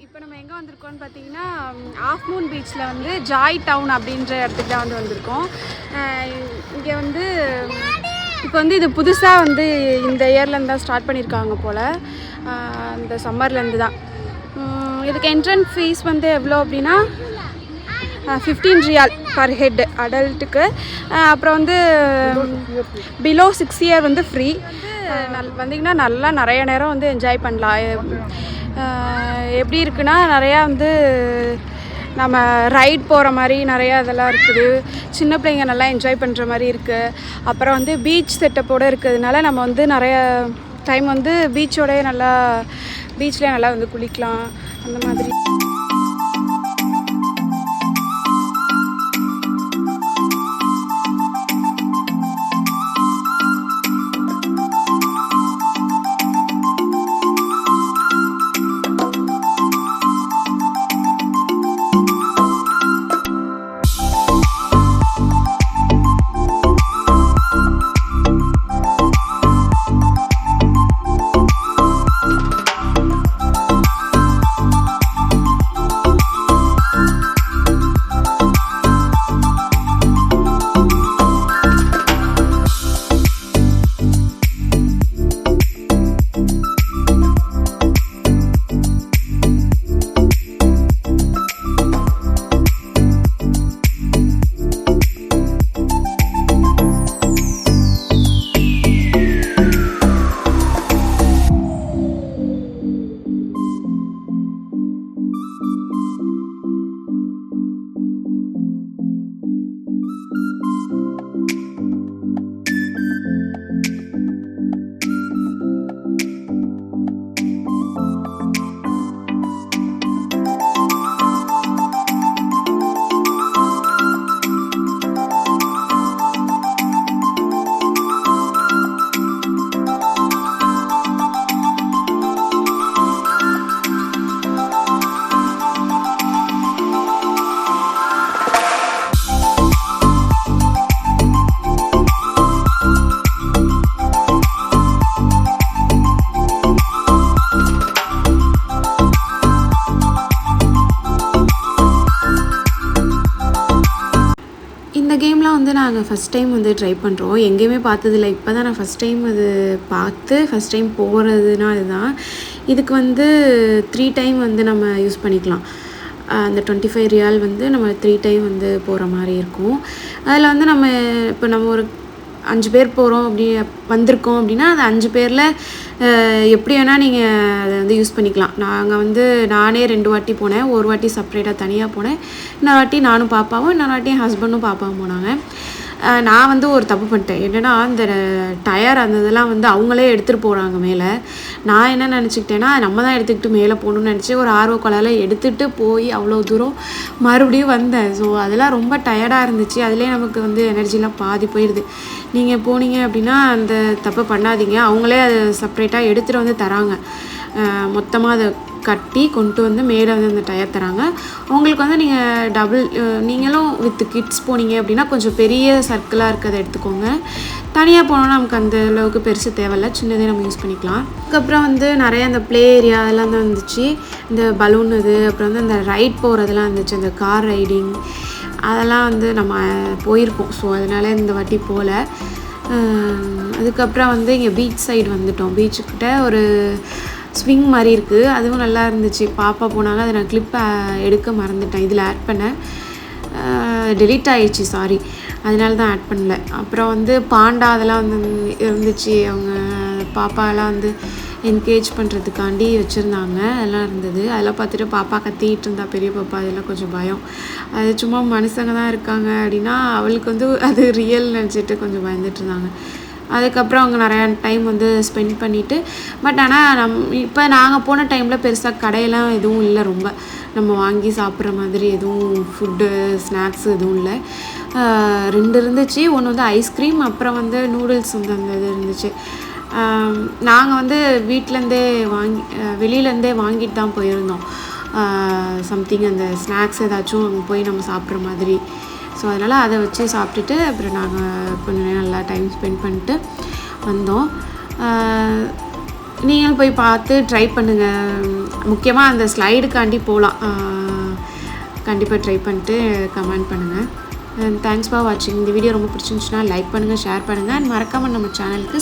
இப்போ நம்ம எங்கே வந்திருக்கோம்னு பார்த்தீங்கன்னா ஆஃப் மூன் பீச்சில் வந்து ஜாய் டவுன் அப்படின்ற இடத்துக்கு தான் வந்திருக்கோம். இங்கே வந்து இப்போ வந்து இது புதுசாக வந்து இந்த இயர்லேருந்து தான் ஸ்டார்ட் பண்ணியிருக்காங்க போல், இந்த சம்மர்லேருந்து தான். இதுக்கு என்ட்ரன்ஸ் ஃபீஸ் வந்து எவ்வளோ அப்படின்னா 15 ரியால் பர் ஹெட் அடல்ட்டுக்கு. அப்புறம் வந்து பிலோ 6 இயர் வந்து ஃப்ரீ. வந்திங்கன்னா நல்லா நிறைய நேரம் வந்து என்ஜாய் பண்ணலாம். எப்படி இருக்குன்னா நிறையா வந்து நம்ம ரைட் போகிற மாதிரி நிறையா இதெல்லாம் இருக்குது. சின்ன பிள்ளைங்க நல்லா என்ஜாய் பண்ணுற மாதிரி இருக்குது. அப்புறம் வந்து பீச் செட்டப்போடு இருக்கிறதுனால நம்ம வந்து நிறைய டைம் வந்து பீச்சோடய நல்லா பீச்லேயே நல்லா வந்து குளிக்கலாம் அந்த மாதிரி. இந்த கேம்லாம் வந்து நாங்கள் ஃபஸ்ட் டைம் வந்து ட்ரை பண்ணுறோம். எங்கேயுமே பார்த்ததில்ல. இப்போ தான் நான் ஃபஸ்ட் டைம் அது பார்த்து ஃபஸ்ட் டைம் போகிறதுனா இதுதான். இதுக்கு வந்து 3 டைம் வந்து நம்ம யூஸ் பண்ணிக்கலாம். அந்த 25 ரியால் வந்து நம்ம 3 டைம் வந்து போகிற மாதிரி இருக்கும். அதில் வந்து நம்ம ஒரு 5 பேர் போகிறோம் வந்திருக்கோம் அப்படின்னா அந்த 5 பேரில் எப்படி வேணால் நீங்கள் அதை வந்து யூஸ் பண்ணிக்கலாம். நானே 2 வாட்டி போனேன். ஒரு வாட்டி செப்ரேட்டாக தனியாக போனேன். இன்னொரு வாட்டி நானும் பாப்பாவும், இன்னொரு வாட்டி என் ஹஸ்பண்டும் பாப்பாவும் போனாங்க. நான் வந்து ஒரு தப்பு பண்ணிட்டேன். என்னென்னா அந்த டயர் அந்த இதெல்லாம் வந்து அவங்களே எடுத்துகிட்டு போகிறாங்க மேலே. நான் என்ன நினச்சிக்கிட்டேன்னா நம்ம தான் எடுத்துக்கிட்டு மேலே போகணுன்னு நினச்சி ஒரு ஆர்வக்கொலையில் எடுத்துகிட்டு போய் அவ்வளோ தூரம் மறுபடியும் வந்தேன். ஸோ அதெல்லாம் ரொம்ப டயர்டாக இருந்துச்சு. அதிலே நமக்கு வந்து எனர்ஜிலாம் பாதி போயிடுது. நீங்கள் போனீங்க அப்படின்னா அந்த தப்பை பண்ணாதீங்க. அவங்களே அதை செப்ரேட்டாக எடுத்துகிட்டு வந்து தராங்க. மொத்தமாக அதை கட்டி கொண்டு வந்து மேலே வந்து அந்த டயர் தராங்க. உங்களுக்கு வந்து நீங்களும் வித் கிட்ஸ் போனீங்க அப்படின்னா கொஞ்சம் பெரிய சர்க்கிளாக இருக்கிறத எடுத்துக்கோங்க. தனியாக போனோன்னா நமக்கு அந்த அளவுக்கு பெருசு தேவையில்ல, சின்னதே நம்ம யூஸ் பண்ணிக்கலாம். அதுக்கப்புறம் வந்து நிறைய அந்த ப்ளே ஏரியா அதெல்லாம் தான் இருந்துச்சு. இந்த பலூன் அப்புறம் வந்து அந்த ரைட் போகிறதெல்லாம் இருந்துச்சு. அந்த கார் ரைடிங் அதெல்லாம் வந்து நம்ம போயிருக்கோம். ஸோ அதனால இந்த வாட்டி போகல. அதுக்கப்புறம் வந்து இங்கே பீச் சைடு வந்துட்டோம். பீச்சுக்கிட்ட ஒரு ஸ்விங் மாதிரி இருக்குது. அதுவும் நல்லா இருந்துச்சு. பாப்பா போனாங்க. அதை நான் கிளிப்பை எடுக்க மறந்துட்டேன். இதில் ஆட் பண்ணேன், டெலீட் ஆகிடுச்சு, சாரி. அதனால தான் ஆட் பண்ணல. அப்புறம் வந்து பாண்டா அதெல்லாம் வந்து இருந்துச்சு. அவங்க பாப்பாலாம் வந்து என்கரேஜ் பண்ணுறதுக்காண்டி வச்சுருந்தாங்க. அதெல்லாம் இருந்தது. அதெல்லாம் பார்த்துட்டு பாப்பா கத்திக்கிட்டு இருந்தா, பெரிய பாப்பா. அதெல்லாம் கொஞ்சம் பயம். அது சும்மா மனுஷங்க தான் இருக்காங்க அப்படின்னா அவளுக்கு வந்து அது ரியல் நினச்சிட்டு கொஞ்சம் பயந்துட்டு இருந்தாங்க. அதுக்கப்புறம் அவங்க நிறையா டைம் வந்து ஸ்பெண்ட் பண்ணிவிட்டு ஆனால் இப்போ நாங்கள் போன டைமில் பெருசாக கடையெல்லாம் எதுவும் இல்லை. ரொம்ப நம்ம வாங்கி சாப்பிட்ற மாதிரி எதுவும் ஃபுட்டு ஸ்நாக்ஸ் எதுவும் இல்லை. 2 இருந்துச்சு. ஒன்று வந்து ஐஸ்கிரீம், அப்புறம் வந்து நூடுல்ஸ் வந்து அந்த இது இருந்துச்சு. நாங்கள் வந்து வெளியிலேருந்தே வாங்கிட்டு தான் போயிருந்தோம். சம்திங் அந்த ஸ்நாக்ஸ் ஏதாச்சும் அங்கே போய் நம்ம சாப்பிட்ற மாதிரி. ஸோ அதனால் அதை வச்சு சாப்பிட்டுட்டு அப்புறம் நாங்கள் கொஞ்சம் நேரம் நல்லா டைம் ஸ்பெண்ட் பண்ணிட்டு வந்தோம். நீங்களும் போய் பார்த்து ட்ரை பண்ணுங்கள். முக்கியமாக அந்த ஸ்லைடுக்காண்டி போகலாம். கண்டிப்பாக ட்ரை பண்ணிட்டு கமெண்ட் பண்ணுங்கள். தேங்க்ஸ் ஃபார் வாட்சிங். இந்த வீடியோ ரொம்ப பிடிச்சிருந்துச்சுன்னா லைக் பண்ணுங்கள், ஷேர் பண்ணுங்கள், அண்ட் மறக்காமல் நம்ம சேனலுக்கு